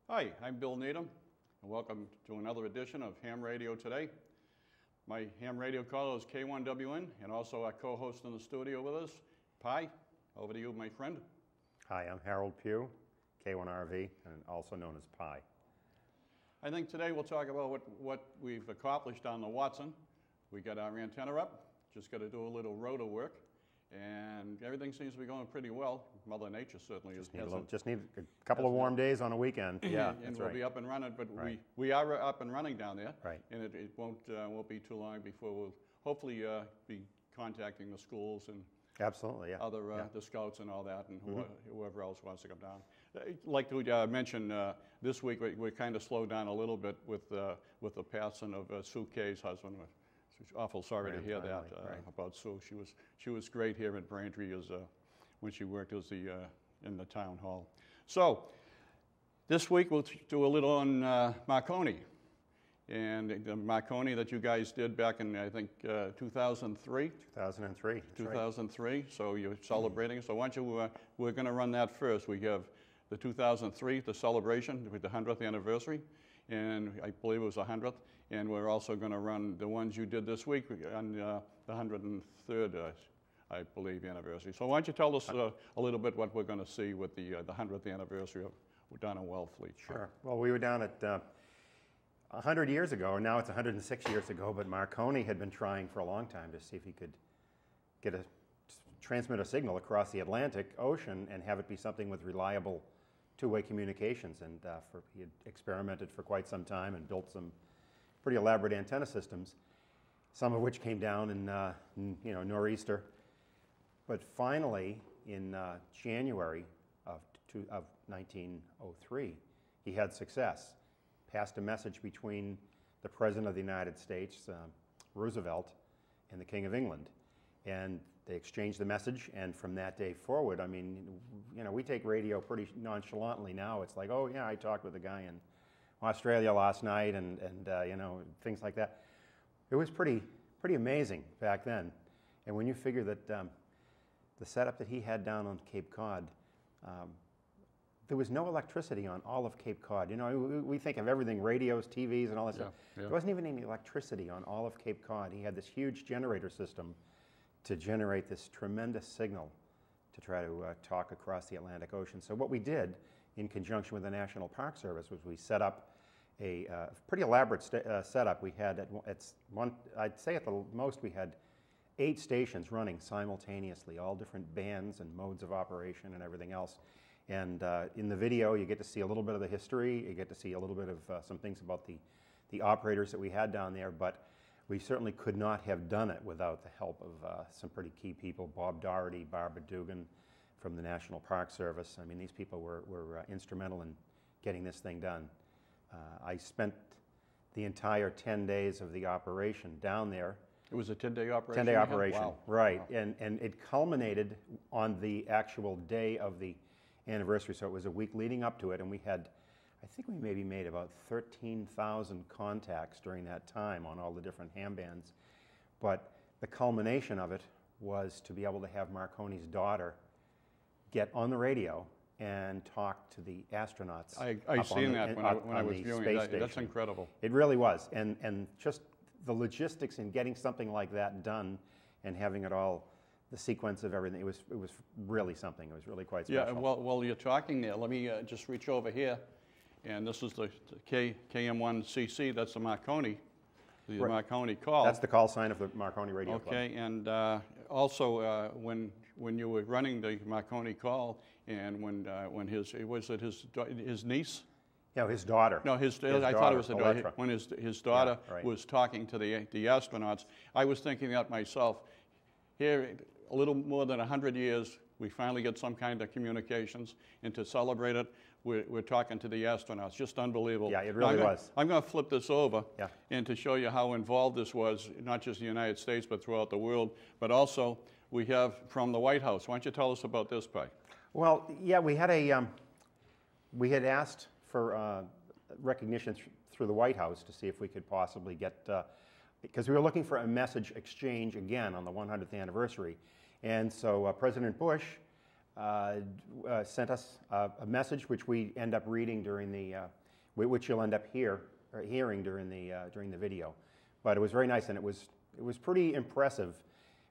Hi, I'm Bill Needham, and welcome to another edition of Ham Radio Today. My ham radio caller is K1WN, and also our co-host in the studio with us, Pi. Over to you, my friend. Hi, I'm Harold Pugh, K1RV, and also known as Pi. I think today we'll talk about what we've accomplished on the Watson. We got our antenna up, just got to do a little rotor work, and everything seems to be going pretty well. Mother Nature certainly just need a couple of warm days on a weekend. Yeah, and that's we'll right. be up and running, but Right. we are up and running down there. Right. And it won't be too long before we'll hopefully be contacting the schools and Absolutely, yeah. other Yeah. the scouts and all that, and whoever else wants to come down. Like we mentioned, this week we kind of slowed down a little bit with the passing of Sue Kay's husband. Awful sorry to hear that about Sue. She was great here at Braintree as when she worked as in the town hall. So this week we'll do a little on Marconi, and the Marconi that you guys did back in I think 2003. 2003. 2003. Right. So you're celebrating. So why don't you? We're going to run that first. We have the 2003, the celebration with the 100th anniversary, and I believe it was the 100th. And we're also going to run the ones you did this week on the 103rd, I believe, anniversary. So why don't you tell us a little bit what we're going to see with the 100th anniversary of down in Wellfleet? Sure. Well, we were down at 100 years ago, and now it's 106 years ago, but Marconi had been trying for a long time to see if he could transmit a signal across the Atlantic Ocean and have it be something with reliable two-way communications. And he had experimented for quite some time and built some pretty elaborate antenna systems, some of which came down in nor'easter. But finally, in January of 1903, he had success. Passed a message between the President of the United States, Roosevelt, and the King of England. And they exchanged the message, and from that day forward, I mean, we take radio pretty nonchalantly now. It's like, oh yeah, I talked with a guy in Australia last night, and things like that. It was pretty amazing back then. And when you figure that the setup that he had down on Cape Cod, there was no electricity on all of Cape Cod. We think of everything, radios, TVs, and all that stuff. Yeah. There wasn't even any electricity on all of Cape Cod. He had this huge generator system to generate this tremendous signal to try to talk across the Atlantic Ocean. So what we did, in conjunction with the National Park Service, was we set up a pretty elaborate setup. We had I'd say at the most we had 8 stations running simultaneously, all different bands and modes of operation and everything else. And in the video, you get to see a little bit of the history. You get to see a little bit of some things about the operators that we had down there. But we certainly could not have done it without the help of some pretty key people, Bob Doherty, Barbara Dugan from the National Park Service. I mean, these people were instrumental in getting this thing done. I spent the entire 10 days of the operation down there. It was a 10-day operation? 10-day operation, wow. Right. Wow. And it culminated on the actual day of the anniversary, so it was a week leading up to it, and I think we maybe made about 13,000 contacts during that time on all the different ham bands. But the culmination of it was to be able to have Marconi's daughter get on the radio and talk to the astronauts. I seen that when I was viewing it. That's incredible. It really was, and just the logistics in getting something like that done and having it all, the sequence of everything, it was really something. It was really quite special. Yeah, while you're talking there, let me just reach over here, and this is the KM1CC. That's the Marconi, Marconi call. That's the call sign of the Marconi Radio Club. Okay, and also when you were running the Marconi call, and when his niece. Yeah, his daughter. No, I thought it was the daughter. When his daughter was talking to the astronauts, I was thinking that myself. Here, a little more than 100 years, we finally get some kind of communications, and to celebrate it, we're talking to the astronauts. Just unbelievable. Yeah, it really was. I'm going to flip this over, and to show you how involved this was, not just in the United States, but throughout the world. But also, we have from the White House. Why don't you tell us about this, Pi? Well, yeah, we had asked for recognition through the White House to see if we could possibly get, because we were looking for a message exchange again on the 100th anniversary. And so President Bush sent us a message which we end up reading during the which you'll end up hearing during the video. But it was very nice, and it was pretty impressive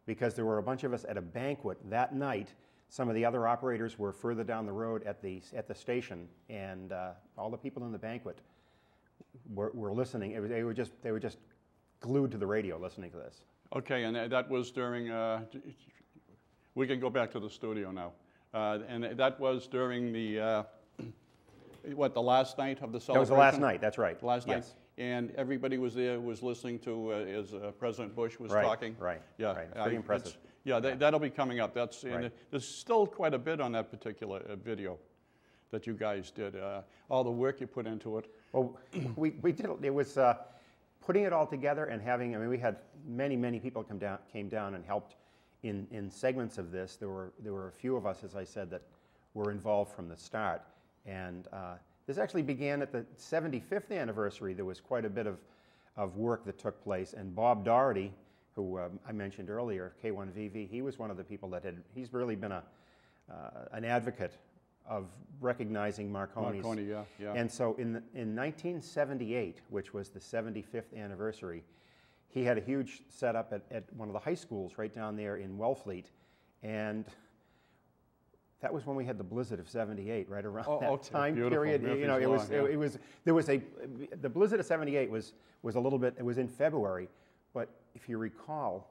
because there were a bunch of us at a banquet that night. Some of the other operators were further down the road at the station, and all the people in the banquet were listening. They were just glued to the radio listening to this. Okay, and that was during. We can go back to the studio now, and that was during the the last night of the celebration. That was the last night. That's right. Last night. Yes. And everybody was there, was listening to as President Bush was Right, talking. right, Yeah, right. It's pretty impressive. Yeah, that'll be coming up. And Right. there's still quite a bit on that particular video that you guys did. All the work you put into it. Well, we did. It was putting it all together and having. I mean, we had many people came down and helped in segments of this. There were a few of us, as I said, that were involved from the start, and this actually began at the 75th anniversary. There was quite a bit of work that took place, and Bob Doherty, who I mentioned earlier, K1VV, he was one of the people that he's really been an advocate of recognizing Marconi's. Marconi, yeah. And so in 1978, which was the 75th anniversary, he had a huge setup at one of the high schools right down there in Wellfleet, and that was when we had the blizzard of '78, right around that time period. You know, the blizzard of '78 was a little bit. It was in February, but if you recall,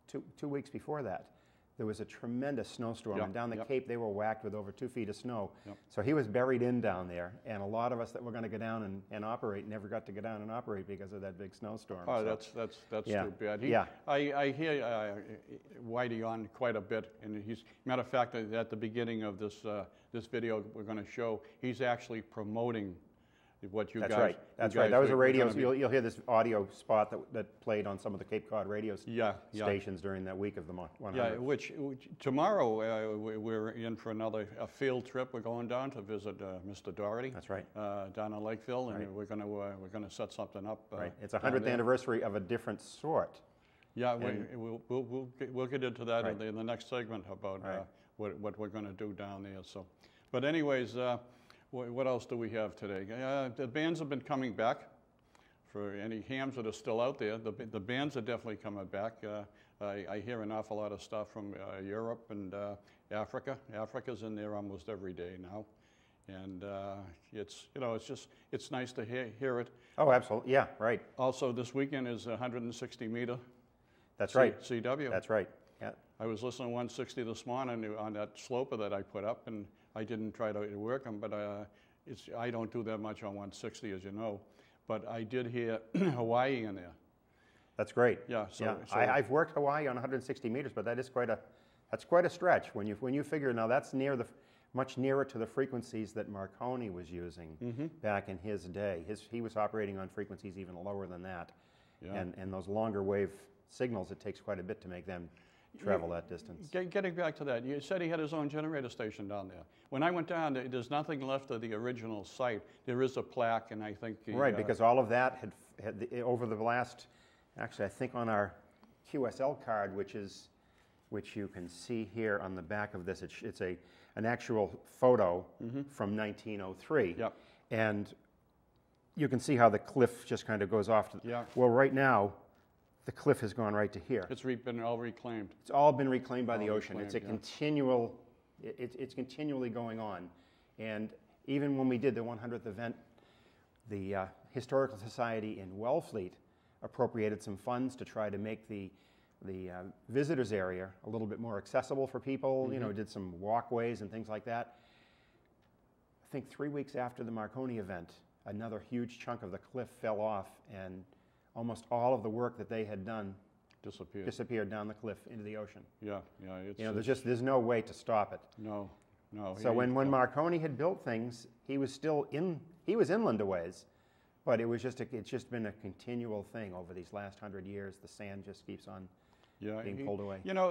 two weeks before that, there was a tremendous snowstorm, and down the Cape they were whacked with over 2 feet of snow. Yep. So he was buried in down there, and a lot of us that were going to go down and operate never got to go down and operate because of that big snowstorm. Oh, so. that's Yeah. too bad. Yeah. I hear Whitey on quite a bit, and matter of fact, at the beginning of this video we're going to show, he's actually promoting what you That's guys. right. That's right. That was a radio. You'll hear this audio spot that played on some of the Cape Cod radio stations during that week of the 100th. Yeah, which tomorrow we're in for another field trip. We're going down to visit Mr. Doherty. That's right. Down in Lakeville, and Right. we're going to set something up. Right. It's a 100th anniversary of a different sort. Yeah, we'll get into that Right. in the next segment about Right. what we're going to do down there. So, but anyways. What else do we have today? The bands have been coming back. For any hams that are still out there, the bands are definitely coming back. I hear an awful lot of stuff from Europe and Africa. Africa's in there almost every day now, and it's nice to hear it. Oh, absolutely. Yeah, right. Also, this weekend is 160 meter. That's right. CW. That's right. Yeah. I was listening to 160 this morning on that sloper that I put up, and I didn't try to work them, but I don't do that much on 160, as you know. But I did hear Hawaii in there. That's great. Yeah. So I've worked Hawaii on 160 meters, but that's quite a stretch when you figure now that's much nearer to the frequencies that Marconi was using back in his day. He was operating on frequencies even lower than that, and those longer wave signals, it takes quite a bit to make them travel that distance. Getting back to that, you said he had his own generator station down there. When I went down, there's nothing left of the original site. There is a plaque, and I think Right, because all of that had over the last, actually I think on our QSL card, which you can see here on the back of this, it's an actual photo from 1903. Yep. And you can see how the cliff just kind of goes off. Well, right now, the cliff has gone right to here. It's been all reclaimed. It's all been reclaimed by the ocean. Reclaimed, It's a continual, it's continually going on. And even when we did the 100th event, the Historical Society in Wellfleet appropriated some funds to try to make the visitors area a little bit more accessible for people. You know, did some walkways and things like that. I think 3 weeks after the Marconi event, another huge chunk of the cliff fell off, and almost all of the work that they had done disappeared down the cliff into the ocean. Yeah. There's no way to stop it. No. So when Marconi had built things, he was inland a ways, but it's just been a continual thing over these last 100 years. The sand just keeps on being pulled away. You know,